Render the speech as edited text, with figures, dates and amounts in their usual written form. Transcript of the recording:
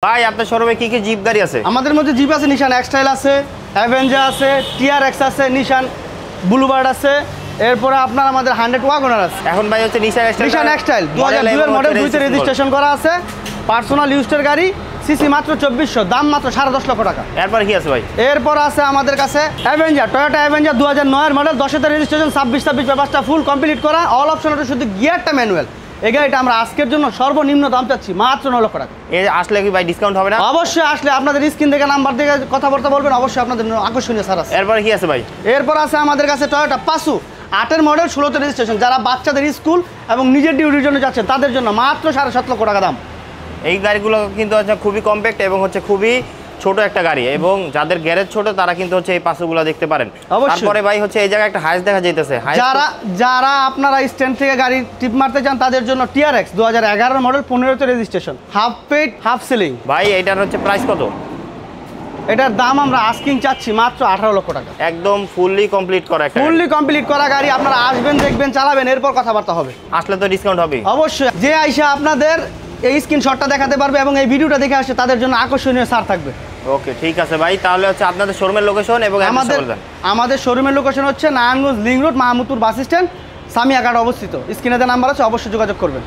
ভাই আপনার শোরুমে কি কি জিপ গাড়ি আছে? আমাদের মধ্যে জিপ আছে, নিশান এক্সটাইল আছে, অ্যাভেঞ্জার আছে, টিআরএক্স আছে, নিশান ব্লুবার্ড আছে, এরপরে আপনার আমাদের 100 ওয়াগনার আছে। এখন ভাই হচ্ছে নিশান এক্সটাইল 2002 এর মডেল, দুইতে রেজিস্ট্রেশন করা আছে, পার্সোনাল ইউজের গাড়ি, সিসি মাত্র 2400, দাম মাত্র 10.5 লক্ষ টাকা। এরপর কি আছে ভাই? এরপর আছে আমাদের কাছে অ্যাভেঞ্জার, টয়োটা অ্যাভেঞ্জার 2009 এর মডেল, 10 এর রেজিস্ট্রেশন, 26 পেপারসটা ফুল কমপ্লিট করা, অল অপশন, ওটা শুধু গিয়ারটা ম্যানুয়াল। এই গাড়িটা আমরা আজকের জন্য সর্বনিম্ন দাম চাচ্ছি মাত্র 9 লক্ষ টাকা। আসলে কি ভাই ডিসকাউন্ট হবে না? অবশ্যই আসলে আপনাদের স্ক্রিন থেকে নাম্বার থেকে কথাবার্তা বলবেন, অবশ্যই আপনাদের আকর্ষণীয় ছাড় আছে। এরপরে কি আছে ভাই? এরপর আছে আমাদের কাছে টয়োটা পাসু 8 এর মডেল, 16 রেজিস্ট্রেশন, যারা বাচ্চাদের স্কুল এবং নিজের ডিউটির জন্য যাচ্ছেন তাদের জন্য মাত্র 7.5 লক্ষ টাকা দাম। এই গাড়িগুলো কিন্তু হচ্ছে খুবই কম্প্যাক্ট এবং হচ্ছে খুবই ছোট একটা গাড়ি, এবং যাদের গ্যারেজ ছোট তারা কিন্তু হচ্ছে এই পাসুগুলো দেখতে পারেন। তারপরে ভাই হচ্ছে এই জায়গায় একটা হাইস দেখা যাইতেছে। যারা আপনারা স্ট্যান্ড থেকে গাড়ি টিপ মারতে চান তাদের জন্য TRX 2011 model, 15 registration, half paid half ceiling. ভাই এটার হচ্ছে প্রাইস কত? এটার দাম আমরা আস্কিং চাচ্ছি মাত্র 18 লক্ষ টাকা। একদম ফুললি কমপ্লিট করা একটা ফুললি কমপ্লিট করা গাড়ি, আপনারা আসবেন, দেখবেন, চালাবেন, এরপর কথাবার্তা হবে। আসলে তো ডিসকাউন্ট হবে অবশ্যই। যে আইসা আপনাদের এই স্ক্রিনশটটা দেখাতে পারবে এবং এই ভিডিওটা দেখে আসে তাদের জন্য আকর্ষণীয় ছাড় থাকবে। ওকে ঠিক আছে ভাই, তাহলে হচ্ছে আপনাদের শোরুমের লোকেশন এবং আমাদের শোরুমের লোকেশন হচ্ছে Narayanganj link road, Mahmudpur bus stand, Samiyaghat অবস্থিত। স্ক্রিনে নাম্বার আছে, অবশ্যই যোগাযোগ করবেন।